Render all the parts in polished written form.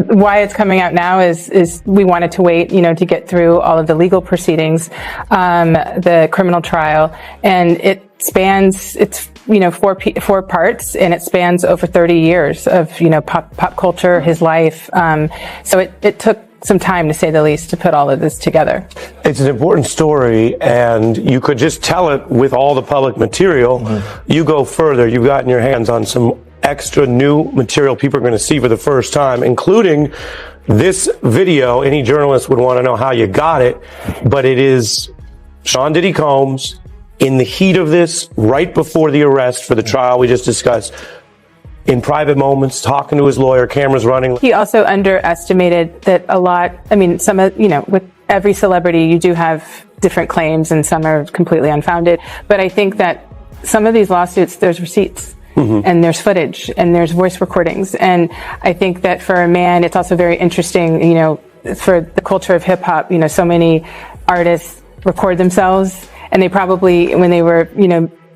why it's coming out now is we wanted to wait, to get through all of the legal proceedings, the criminal trial, and it's 4 parts, and it spans over 30 years of, pop culture, his life. So it took some time, to say the least, to put all of this together. It's an important story, and you could just tell it with all the public material. Mm-hmm. You go further, you've gotten your hands on some extra new material people are going to see for the first time, including this video. Any journalist would want to know how you got it, but it is Sean Diddy Combs in the heat of this, right before the arrest for the trial we just discussed, in private moments, talking to his lawyer, cameras running. He also underestimated that a lot, some of, with every celebrity, you do have different claims and some are completely unfounded. But I think that some of these lawsuits, there's receipts. Mm-hmm. And there's footage and there's voice recordings. And I think that for a man, it's also very interesting, for the culture of hip hop, so many artists record themselves, and they probably, when they were,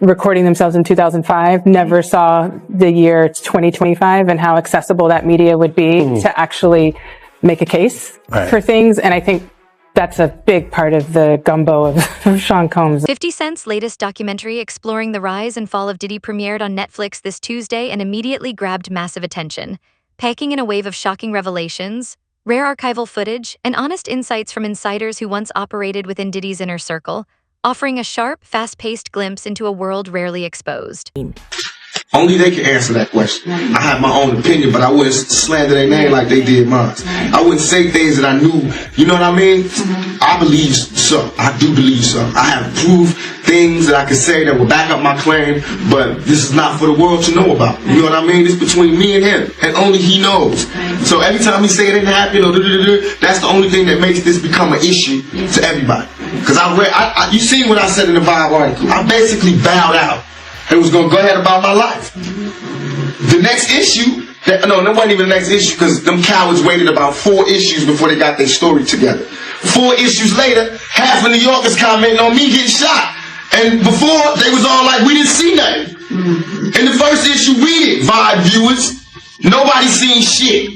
recording themselves in 2005, never saw the year 2025 and how accessible that media would be to actually make a case for things. And I think that's a big part of the gumbo of Sean Combs. 50 Cent's latest documentary exploring the rise and fall of Diddy premiered on Netflix this Tuesday and immediately grabbed massive attention, packing in a wave of shocking revelations, rare archival footage, and honest insights from insiders who once operated within Diddy's inner circle, offering a sharp, fast-paced glimpse into a world rarely exposed. Only they can answer that question. I have my own opinion, but I wouldn't slander their name like they did mine. I wouldn't say things that I knew, you know what I mean? I believe so. I do believe so. I have proved things that I can say that will back up my claim, but this is not for the world to know about. You know what I mean? It's between me and him, and only he knows. So every time he say it didn't happen, that's the only thing that makes this become an issue to everybody. Because you seen what I said in the Vibe article. I basically bowed out and was going to go ahead about my life. The next issue, that wasn't even the next issue, because them cowards waited about 4 issues before they got their story together. 4 issues later, half of New Yorkers commenting on me getting shot. And before, they was all like, we didn't see nothing. In the first issue, we did, Vibe viewers. Nobody seen shit.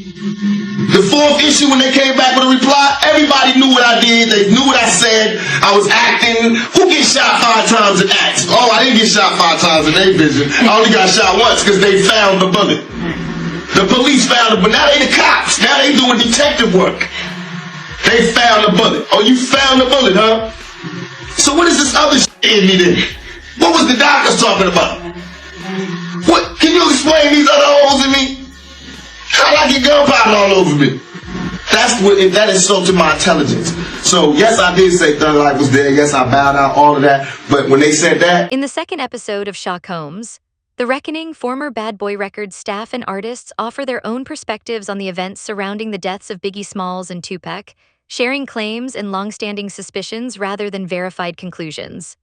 The 4th issue, when they came back with a reply, everybody knew what I did. They knew what I said. I was acting. Who gets shot 5 times in acts? Oh, I didn't get shot 5 times in their vision. I only got shot once because they found the bullet. The police found it, but now they the cops. Now they doing detective work. They found the bullet. Oh, you found the bullet, huh? So what is this other shit in me then? What was the doctors talking about? What? Can you explain these other holes in me? How I get gunpowder all over me? That insulted my intelligence. So yes, I did say Thug Life was there. Yes, I bowed out, all of that. But when they said that... In the second episode of Sean Combs, The Reckoning, former Bad Boy Records staff and artists offer their own perspectives on the events surrounding the deaths of Biggie Smalls and Tupac, sharing claims and long-standing suspicions rather than verified conclusions.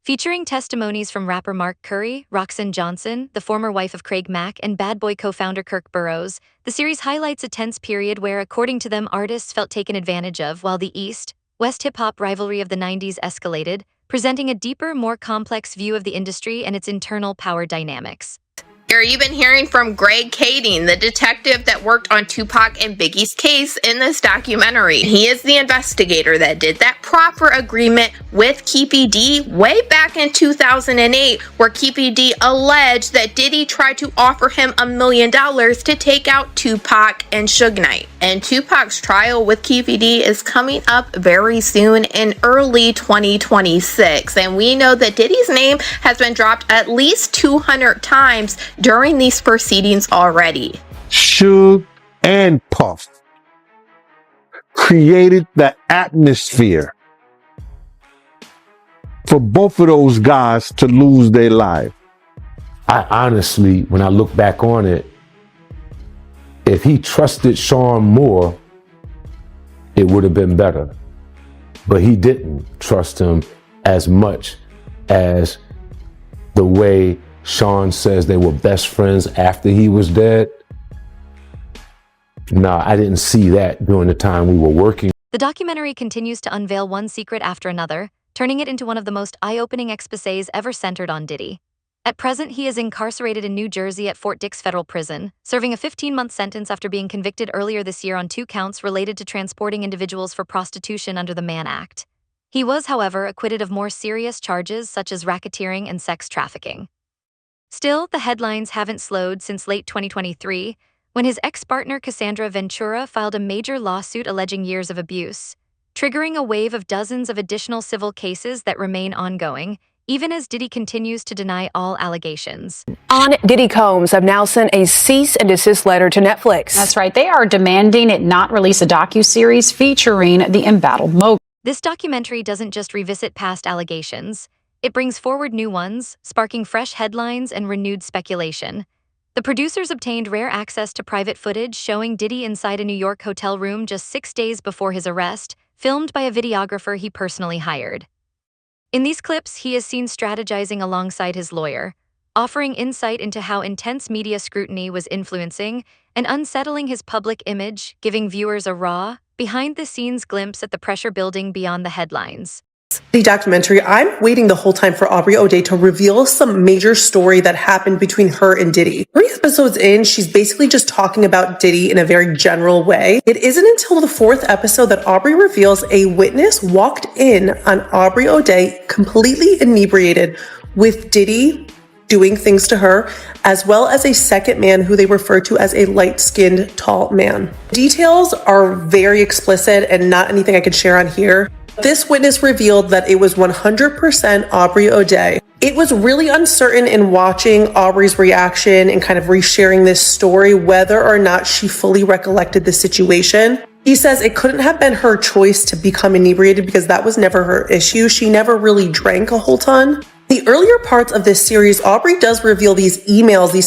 Featuring testimonies from rapper Mark Curry, Roxanne Johnson, the former wife of Craig Mack, and Bad Boy co-founder Kirk Burroughs, the series highlights a tense period where, according to them, artists felt taken advantage of while the East-West hip-hop rivalry of the 90s escalated, presenting a deeper, more complex view of the industry and its internal power dynamics. You're even hearing from Greg Kading, the detective that worked on Tupac and Biggie's case in this documentary. He is the investigator that did that proper agreement with Keefe D way back in 2008, where Keefe D alleged that Diddy tried to offer him $1 million to take out Tupac and Suge Knight. And Tupac's trial with Keefe D is coming up very soon in early 2026. And we know that Diddy's name has been dropped at least 200 times during these proceedings already. Suge and Puff created the atmosphere for both of those guys to lose their life. I honestly, when I look back on it, if he trusted Sean more, it would have been better. But he didn't trust him as much as the way Sean says they were best friends after he was dead. Nah, I didn't see that during the time we were working. The documentary continues to unveil one secret after another, turning it into one of the most eye-opening exposés ever centered on Diddy. At present, he is incarcerated in New Jersey at Fort Dix Federal Prison, serving a 15-month sentence after being convicted earlier this year on 2 counts related to transporting individuals for prostitution under the Mann Act. He was, however, acquitted of more serious charges such as racketeering and sex trafficking. Still, the headlines haven't slowed since late 2023, when his ex-partner Cassandra Ventura filed a major lawsuit alleging years of abuse, triggering a wave of dozens of additional civil cases that remain ongoing, even as Diddy continues to deny all allegations. Diddy Combs have now sent a cease and desist letter to Netflix. That's right. They are demanding it not release a docuseries featuring the embattled mogul. This documentary doesn't just revisit past allegations. It brings forward new ones, sparking fresh headlines and renewed speculation. The producers obtained rare access to private footage showing Diddy inside a New York hotel room just 6 days before his arrest, filmed by a videographer he personally hired. In these clips, he is seen strategizing alongside his lawyer, offering insight into how intense media scrutiny was influencing and unsettling his public image, giving viewers a raw, behind-the-scenes glimpse at the pressure building beyond the headlines. The documentary, I'm waiting the whole time for Aubrey O'Day to reveal some major story that happened between her and Diddy. 3 episodes in, she's basically just talking about Diddy in a very general way. It isn't until the 4th episode that Aubrey reveals a witness walked in on Aubrey O'Day completely inebriated with Diddy doing things to her, as well as a second man who they refer to as a light-skinned, tall man. Details are very explicit and not anything I could share on here. This witness revealed that it was 100% Aubrey O'Day. It was really uncertain in watching Aubrey's reaction and kind of resharing this story whether or not she fully recollected the situation. He says it couldn't have been her choice to become inebriated because that was never her issue. She never really drank a whole ton. The earlier parts of this series, Aubrey does reveal these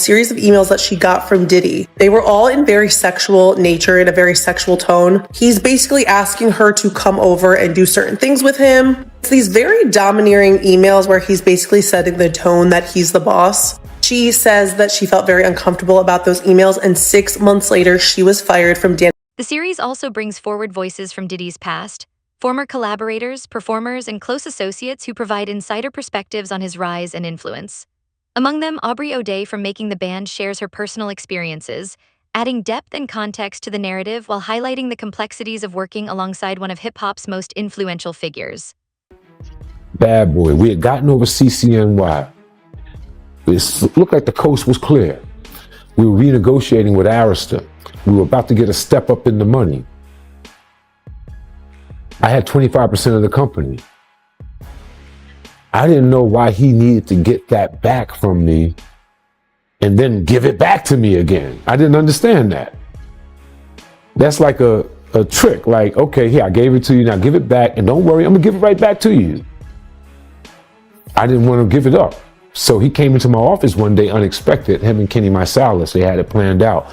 series of emails that she got from Diddy. They were all in very sexual nature, in a very sexual tone. He's basically asking her to come over and do certain things with him. It's these very domineering emails where he's basically setting the tone that he's the boss. She says that she felt very uncomfortable about those emails, and 6 months later, she was fired from Dan. The series also brings forward voices from Diddy's past, former collaborators, performers, and close associates who provide insider perspectives on his rise and influence. Among them, Aubrey O'Day from Making the Band shares her personal experiences, adding depth and context to the narrative while highlighting the complexities of working alongside one of hip-hop's most influential figures. Bad Boy, we had gotten over CCNY. It looked like the coast was clear. We were renegotiating with Arista. We were about to get a step up in the money. I had 25% of the company. I didn't know why he needed to get that back from me and then give it back to me again. I didn't understand that. That's like a trick. Like, okay, here, I gave it to you, now give it back, and don't worry, I'm gonna give it right back to you. I didn't want to give it up. So he came into my office one day unexpected, him and Kenny Marsalis, they had it planned out.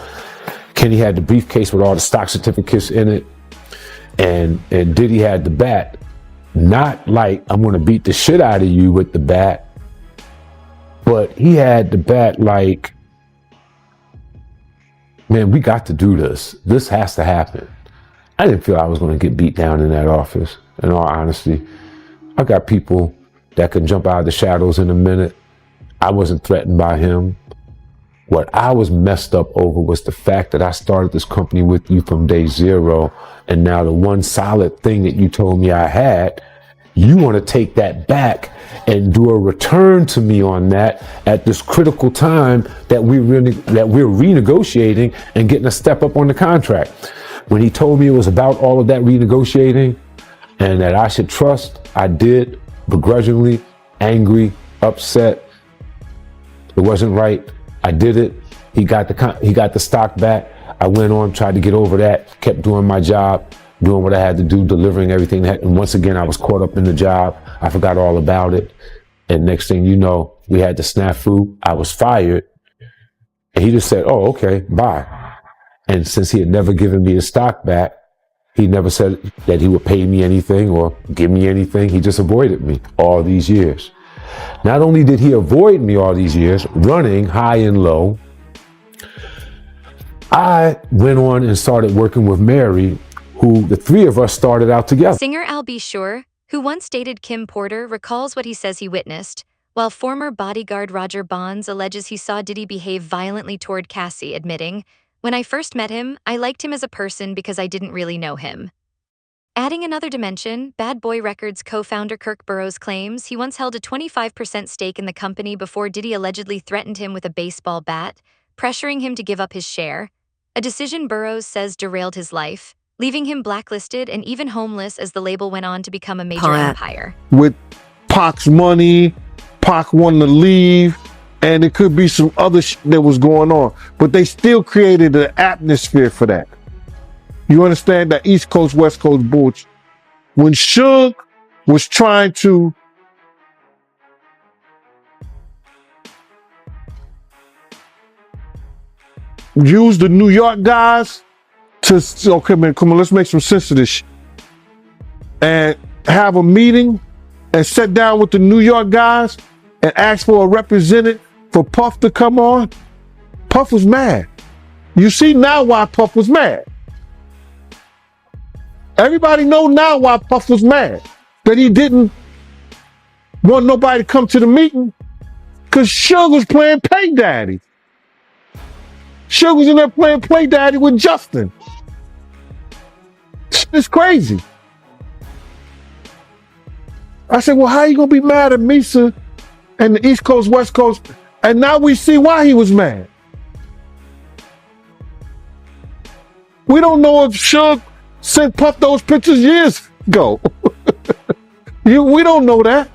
Kenny had the briefcase with all the stock certificates in it. And Diddy had the bat, not like I'm gonna beat the shit out of you with the bat, but he had the bat like, man, we got to do this. This has to happen. I didn't feel I was gonna get beat down in that office, in all honesty. I got people that can jump out of the shadows in a minute. I wasn't threatened by him. What I was messed up over was the fact that I started this company with you from day 0. And now the one solid thing that you told me I had, you want to take that back and do a return to me on that at this critical time that we're renegotiating and getting a step up on the contract. When he told me it was about all of that renegotiating and that I should trust, I did, begrudgingly, angry, upset. It wasn't right. I did it. He got the stock back. I went on, tried to get over that, kept doing my job, doing what I had to do, delivering everything. And once again, I was caught up in the job. I forgot all about it. And next thing you know, we had the snafu. I was fired. And he just said, oh, okay, bye. And since he had never given me the stock back, he never said that he would pay me anything or give me anything. He just avoided me all these years. Not only did he avoid me all these years, running high and low, I went on and started working with Mary, who the 3 of us started out together. Singer Al B. Sure, who once dated Kim Porter, recalls what he says he witnessed, while former bodyguard Roger Bonds alleges he saw Diddy behave violently toward Cassie, admitting, "When I first met him, I liked him as a person because I didn't really know him." Adding another dimension, Bad Boy Records co-founder Kirk Burroughs claims he once held a 25% stake in the company before Diddy allegedly threatened him with a baseball bat, pressuring him to give up his share, a decision Burroughs says derailed his life, leaving him blacklisted and even homeless as the label went on to become a major empire. With Pac's money, Pac wanted to leave, and it could be some other shit that was going on, but they still created an atmosphere for that. You understand that East Coast, West Coast bullshit. When Suge was trying to use the New York guys to, okay, man, come on, let's make some sense of this shit. And have a meeting and sit down with the New York guys and ask for a representative for Puff to come on, Puff was mad. You see now why Puff was mad. Everybody know now why Puff was mad. That he didn't want nobody to come to the meeting because Suge was playing Pay Daddy. Suge was in there playing Play Daddy with Justin. It's crazy. I said, well, how you gonna be mad at Misa and the East Coast, West Coast? And now we see why he was mad. We don't know if Suge sent Puff those pictures years ago. We don't know that.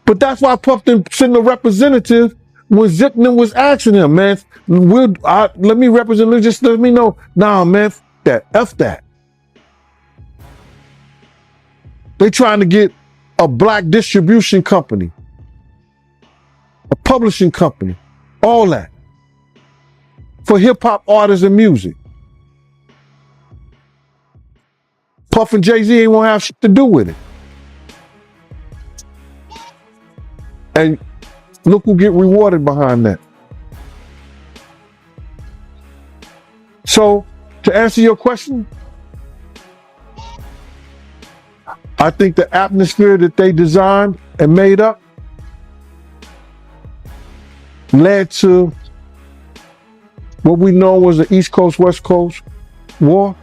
But that's why Puff didn't send a representative when Zipman was asking him, man, let me represent, just let me know. Nah, man, F that. They trying to get a black distribution company, a publishing company, all that. For hip-hop artists and music. Puff and Jay-Z ain't gonna have shit to do with it. And look who get rewarded behind that. So, to answer your question, I think the atmosphere that they designed and made up led to what we know was the East Coast, West Coast war.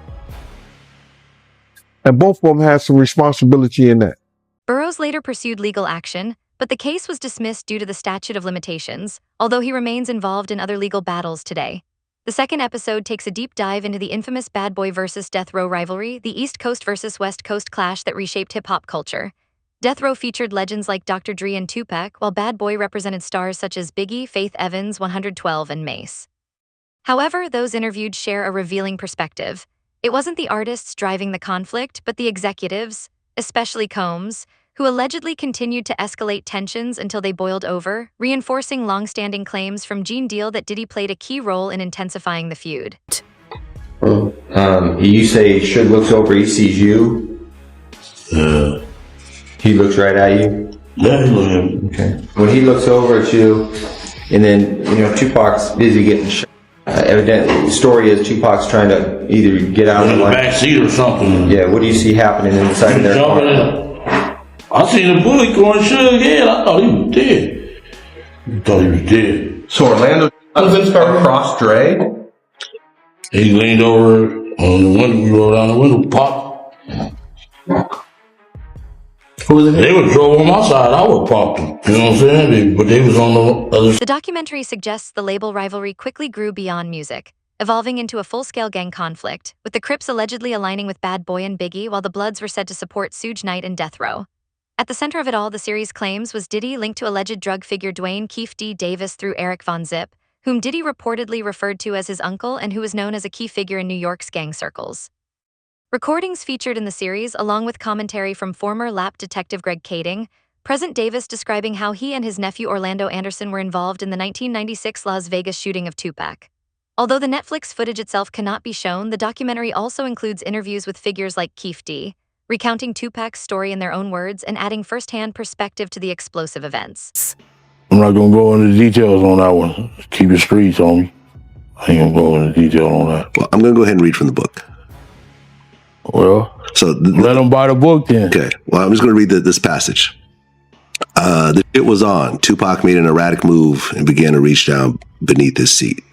And both of them had some responsibility in that. Burroughs later pursued legal action, but the case was dismissed due to the statute of limitations, although he remains involved in other legal battles today. The second episode takes a deep dive into the infamous Bad Boy versus Death Row rivalry, the East Coast versus West Coast clash that reshaped hip-hop culture. Death Row featured legends like Dr. Dre and Tupac, while Bad Boy represented stars such as Biggie, Faith Evans, 112, and Mace. However, those interviewed share a revealing perspective. It wasn't the artists driving the conflict, but the executives, especially Combs, who allegedly continued to escalate tensions until they boiled over, reinforcing long-standing claims from Gene Deal that Diddy played a key role in intensifying the feud. You say Suge looks over, he sees you? He looks right at you? Yeah, he looks at me. Okay. When he looks over at you, and then, Tupac's busy getting shot. Evidently, the story is Tupac's trying to either get out in the back seat or something. Yeah, what do you see happening inside their car? I seen the bullet going Suge's head. I thought he was dead. You thought he was dead. So Orlando across Dre? He leaned over on the window. We rolled down the window, popped. They would drove on my side. I would pop them. You know what I'm saying? But they was on the other side. The documentary suggests the label rivalry quickly grew beyond music, evolving into a full-scale gang conflict, with the Crips allegedly aligning with Bad Boy and Biggie, while the Bloods were said to support Suge Knight and Death Row. At the center of it all, the series claims, was Diddy linked to alleged drug figure Dwayne Keefe D. Davis through Eric Von Zip, whom Diddy reportedly referred to as his uncle and who was known as a key figure in New York's gang circles. Recordings featured in the series, along with commentary from former lap detective Greg Kading, present Davis describing how he and his nephew Orlando Anderson were involved in the 1996 Las Vegas shooting of Tupac. Although the Netflix footage itself cannot be shown, the documentary also includes interviews with figures like Keefe D., recounting Tupac's story in their own words and adding first-hand perspective to the explosive events. I'm not going to go into details on that one. Keep the streets on me. I ain't going to go into detail on that. Well, I'm going to go ahead and read from the book. Well, So let them buy the book then. Okay. Well, I'm just going to read this passage. The shit was on. Tupac made an erratic move and began to reach down beneath his seat.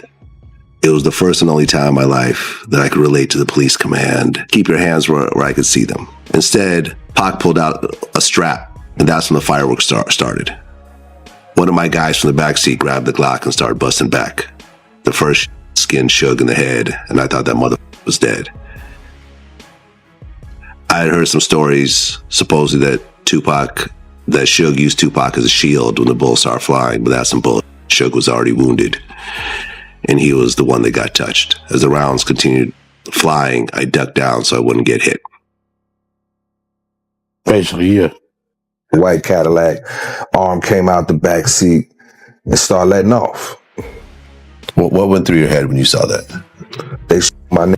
It was the first and only time in my life that I could relate to the police command. Keep your hands where I could see them. Instead, Pac pulled out a strap, and that's when the fireworks started. One of my guys from the back seat grabbed the Glock and started busting back. The first skin shook in the head, and I thought that motherfucker was dead. I had heard some stories, supposedly that Suge used Tupac as a shield when the bullets started flying, but that's some bullshit. Suge was already wounded, and he was the one that got touched. As the rounds continued flying, I ducked down so I wouldn't get hit. Basically, yeah. White Cadillac, arm came out the back seat and started letting off. What went through your head when you saw that? They shot my name.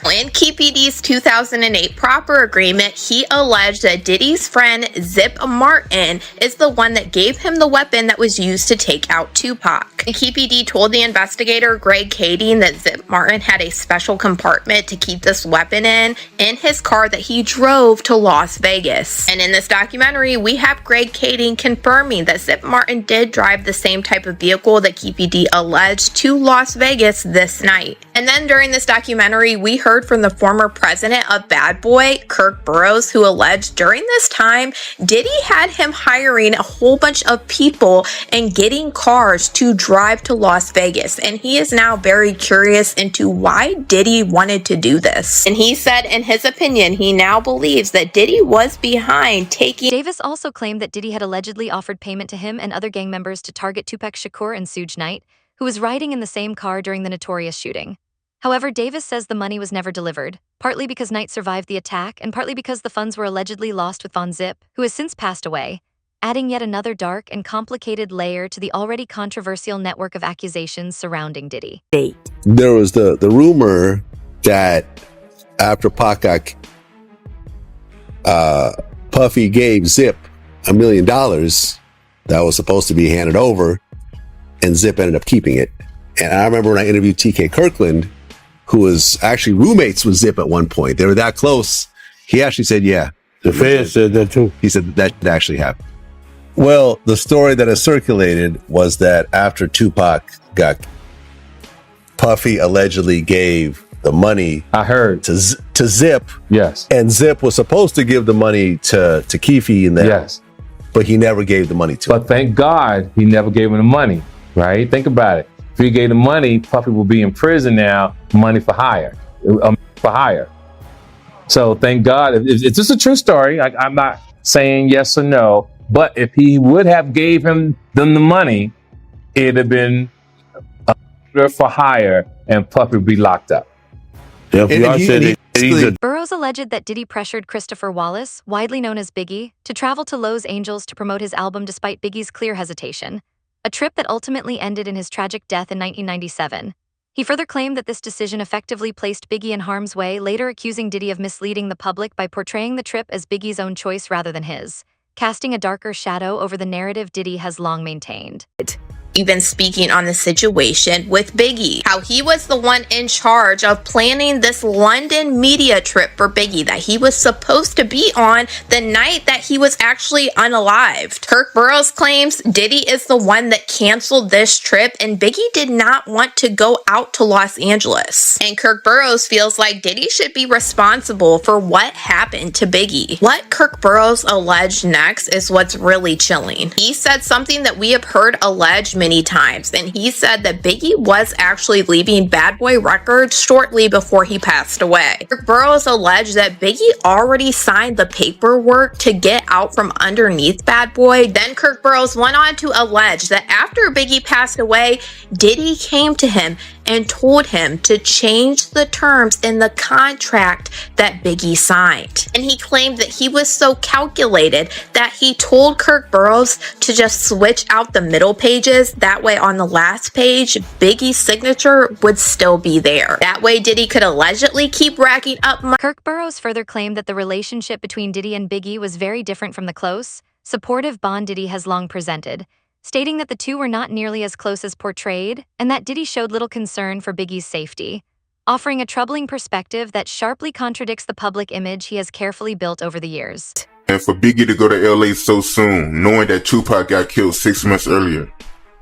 In KPD's 2008 proper agreement, he alleged that Diddy's friend Zip Martin is the one that gave him the weapon that was used to take out Tupac. And KPD told the investigator Greg Kading that Zip Martin had a special compartment to keep this weapon in his car that he drove to Las Vegas. And in this documentary, we have Greg Kading confirming that Zip Martin did drive the same type of vehicle that KPD alleged to Las Vegas this night. And then during this documentary, we heard from the former president of Bad Boy, Kirk Burroughs, who alleged during this time, Diddy had him hiring a whole bunch of people and getting cars to drive to Las Vegas. And he is now very curious into why Diddy wanted to do this. And he said, in his opinion, he now believes that Diddy was behind taking... Davis also claimed that Diddy had allegedly offered payment to him and other gang members to target Tupac Shakur and Suge Knight, who was riding in the same car during the notorious shooting. However, Davis says the money was never delivered, partly because Knight survived the attack and partly because the funds were allegedly lost with Von Zip, who has since passed away, adding yet another dark and complicated layer to the already controversial network of accusations surrounding Diddy. There was the rumor that after Pac got Puffy gave Zip $1 million that was supposed to be handed over, and Zip ended up keeping it. And I remember when I interviewed TK Kirkland, who was actually roommates with Zip at one point. They were that close. He actually said, yeah. The Fed said that too. He said that actually happened. Well, the story that has circulated was that after Tupac got, Puffy allegedly gave the money. I heard to Zip. Yes. And Zip was supposed to give the money to Keefe and them. Yes. But he never gave the money to him. But thank God he never gave him the money, right? Think about it. If he gave the money, Puffy will be in prison now, money for hire. So thank God. It's just a true story. I'm not saying yes or no, but if he would have gave them the money, it'd have been for hire and Puffy would be locked up. Burroughs alleged that Diddy pressured Christopher Wallace, widely known as Biggie, to travel to Los Angeles to promote his album despite Biggie's clear hesitation, a trip that ultimately ended in his tragic death in 1997. He further claimed that this decision effectively placed Biggie in harm's way, later accusing Diddy of misleading the public by portraying the trip as Biggie's own choice rather than his, casting a darker shadow over the narrative Diddy has long maintained. Even speaking on the situation with Biggie, how he was the one in charge of planning this London media trip for Biggie that he was supposed to be on the night that he was actually unalived. Kirk Burroughs claims Diddy is the one that canceled this trip and Biggie did not want to go out to Los Angeles. And Kirk Burroughs feels like Diddy should be responsible for what happened to Biggie. What Kirk Burroughs alleged next is what's really chilling. He said something that we have heard alleged many times, and he said that Biggie was actually leaving Bad Boy Records shortly before he passed away. Kirk Burroughs alleged that Biggie already signed the paperwork to get out from underneath Bad Boy. Then Kirk Burroughs went on to allege that after Biggie passed away, Diddy came to him and told him to change the terms in the contract that Biggie signed. And he claimed that he was so calculated that he told Kirk Burroughs to just switch out the middle pages. That way on the last page, Biggie's signature would still be there. That way Diddy could allegedly keep racking up money. Kirk Burroughs further claimed that the relationship between Diddy and Biggie was very different from the close, supportive bond Diddy has long presented, stating that the two were not nearly as close as portrayed and that Diddy showed little concern for Biggie's safety. offering a troubling perspective that sharply contradicts the public image he has carefully built over the years. And for Biggie to go to LA so soon, knowing that Tupac got killed 6 months earlier.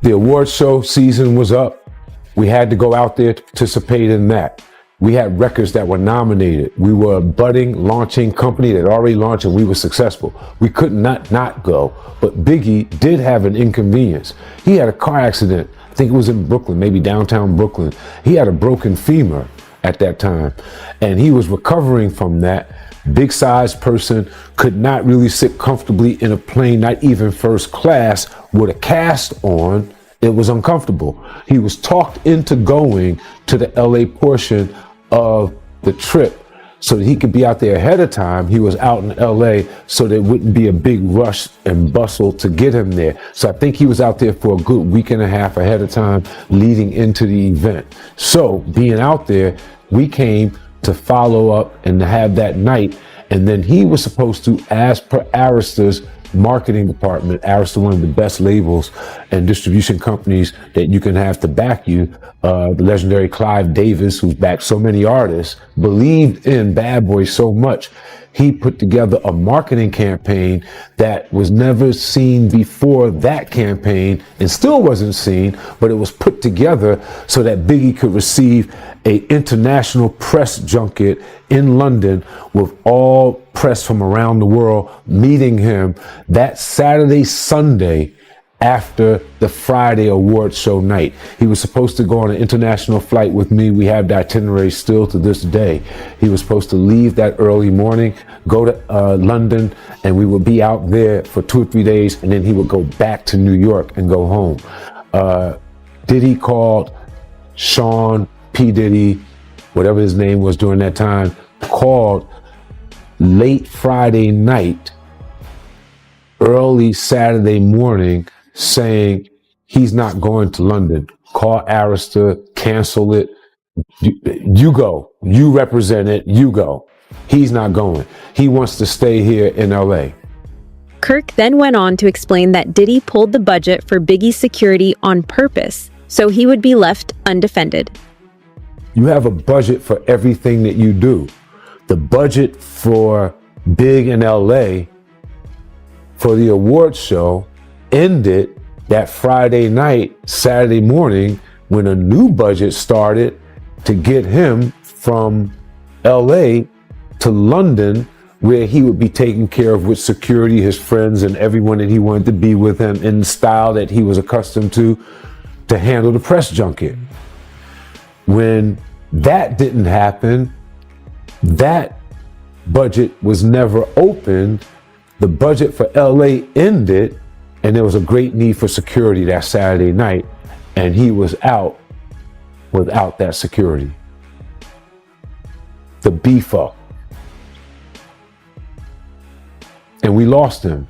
The award show season was up. We had to go out there to participate in that. We had records that were nominated. We were a budding, launching company that already launched and we were successful. We could not go. But Biggie did have an inconvenience. He had a car accident. I think it was in Brooklyn, maybe downtown Brooklyn. He had a broken femur at that time. And he was recovering from that. Big sized person, could not really sit comfortably in a plane, not even first class, with a cast on. It was uncomfortable. He was talked into going to the LA portion of the trip so that he could be out there ahead of time. He was out in LA so there wouldn't be a big rush and bustle to get him there. So I think he was out there for a good week and a half ahead of time leading into the event. So being out there, we came to follow up and to have that night. And then he was supposed to, as per Arresta's marketing department, Arista, one of the best labels and distribution companies that you can have to back you. The legendary Clive Davis, who's backed so many artists, believed in Bad Boy so much. He put together a marketing campaign that was never seen before that campaign and still wasn't seen, but it was put together so that Biggie could receive a international press junket in London with all press from around the world meeting him that Saturday, Sunday after the Friday award show night. He was supposed to go on an international flight with me. We have the itinerary still to this day. He was supposed to leave that early morning, go to London, and we would be out there for 2 or 3 days, and then he would go back to New York and go home. Diddy called Sean P. Diddy, whatever his name was during that time, called late Friday night, early Saturday morning, saying he's not going to London. Call Arista, cancel it. You go. You represent it. You go. He's not going. He wants to stay here in LA. Kirk then went on to explain that Diddy pulled the budget for Biggie's security on purpose, so he would be left undefended. You have a budget for everything that you do. The budget for Big in LA for the award show ended that Friday night, Saturday morning, when a new budget started to get him from LA to London, where he would be taken care of with security, his friends, and everyone that he wanted to be with him in the style that he was accustomed to handle the press junket. When that didn't happen, that budget was never opened. The budget for LA ended, and there was a great need for security that Saturday night, and he was out without that security. The beef up. And we lost him.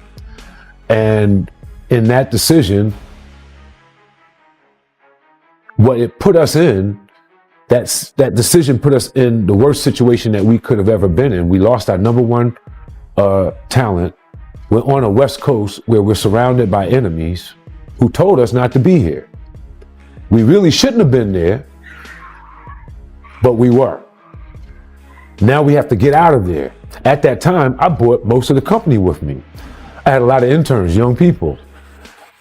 And in that decision, what it put us in, that decision put us in the worst situation that we could have ever been in. We lost our number one talent. We're on a West Coast where we're surrounded by enemies who told us not to be here. We really shouldn't have been there, but we were. Now we have to get out of there. At that time, I brought most of the company with me. I had a lot of interns, young people.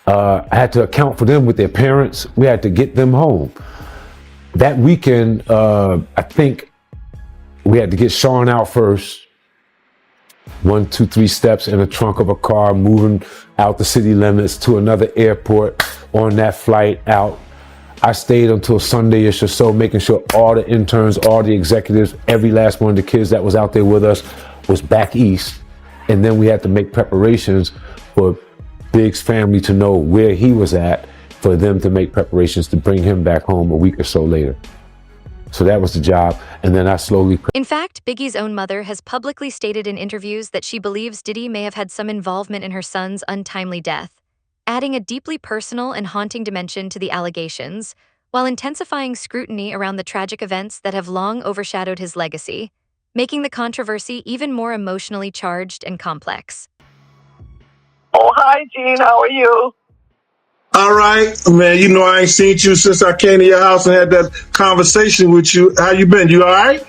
I had to account for them with their parents. We had to get them home. That weekend, I think we had to get Sean out first. 1, 2, 3 steps in the trunk of a car, moving out the city limits to another airport on that flight out. I stayed until Sunday-ish or so, making sure all the interns, all the executives, every last one of the kids that was out there with us was back east. And then we had to make preparations for Big's family to know where he was at, for them to make preparations to bring him back home a week or so later. So that was the job. And then I slowly... In fact, Biggie's own mother has publicly stated in interviews that she believes Diddy may have had some involvement in her son's untimely death, adding a deeply personal and haunting dimension to the allegations, while intensifying scrutiny around the tragic events that have long overshadowed his legacy, making the controversy even more emotionally charged and complex. Oh, hi, Gene. How are you? All right, man. You know I ain't seen you since I came to your house and had that conversation with you. How you been? You all right?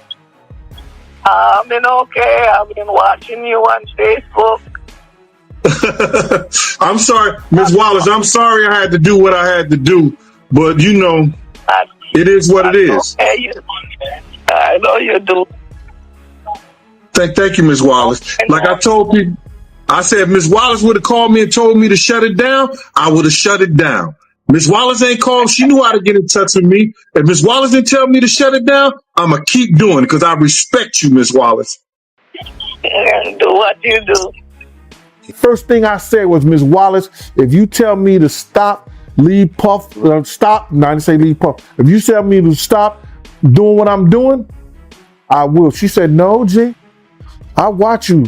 I've been okay. I've been watching you on Facebook. I'm sorry, Miss Wallace. I'm sorry I had to do what I had to do, but you know, it is what it is. Okay, I know you do. Thank you, Miss Wallace. Like I told people, I said if Miss Wallace would have called me and told me to shut it down, I would have shut it down. Miss Wallace ain't called. She knew how to get in touch with me. If Miss Wallace didn't tell me to shut it down, I'm going to keep doing it because I respect you, Miss Wallace. And do what you do. First thing I said was, Miss Wallace, if you tell me to stop, leave Puff, stop, no, I didn't say leave Puff. If you tell me to stop doing what I'm doing, I will. She said, no, G, I watch you.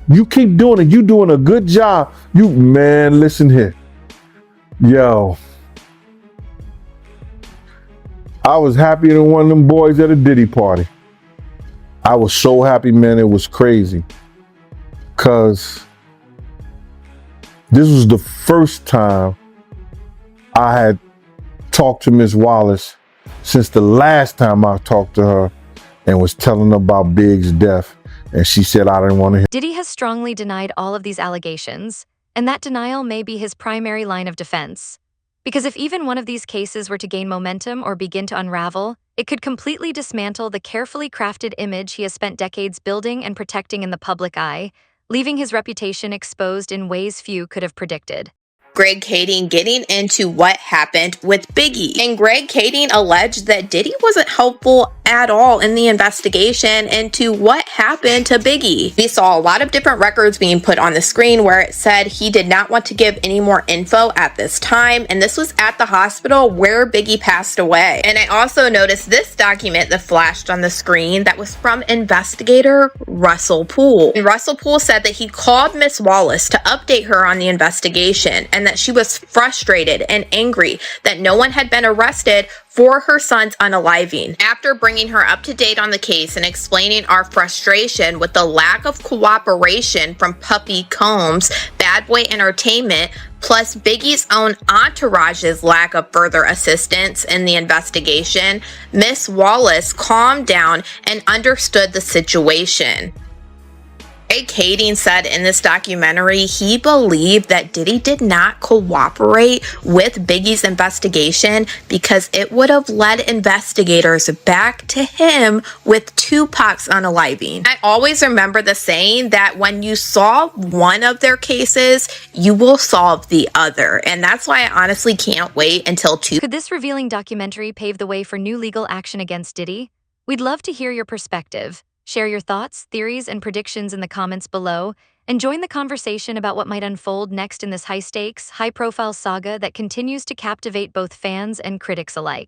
You keep doing it. You doing a good job. You, man, listen here. Yo, I was happier than one of them boys at a Diddy party. I was so happy, man, it was crazy. Cause this was the first time I had talked to Miss Wallace since the last time I talked to her and was telling her about Big's death. And she said I didn't want to hear. Diddy has strongly denied all of these allegations, and that denial may be his primary line of defense. Because if even one of these cases were to gain momentum or begin to unravel, it could completely dismantle the carefully crafted image he has spent decades building and protecting in the public eye, leaving his reputation exposed in ways few could have predicted. Greg Kading getting into what happened with Biggie. And Greg Kading alleged that Diddy wasn't helpful at all in the investigation into what happened to Biggie. We saw a lot of different records being put on the screen where it said he did not want to give any more info at this time, and this was at the hospital where Biggie passed away. And I also noticed this document that flashed on the screen that was from investigator Russell Poole. And Russell Poole said that he called Miss Wallace to update her on the investigation and that she was frustrated and angry that no one had been arrested for her son's unaliving. After bringing her up to date on the case and explaining our frustration with the lack of cooperation from Puppy Combs, Bad Boy Entertainment, plus Biggie's own entourage's lack of further assistance in the investigation, Miss Wallace calmed down and understood the situation. Greg Kading said in this documentary he believed that Diddy did not cooperate with Biggie's investigation because it would have led investigators back to him with Tupac's unaliving. I always remember the saying that when you solve one of their cases, you will solve the other. And that's why I honestly can't wait until Could this revealing documentary pave the way for new legal action against Diddy? We'd love to hear your perspective. Share your thoughts, theories, and predictions in the comments below, and join the conversation about what might unfold next in this high-stakes, high-profile saga that continues to captivate both fans and critics alike.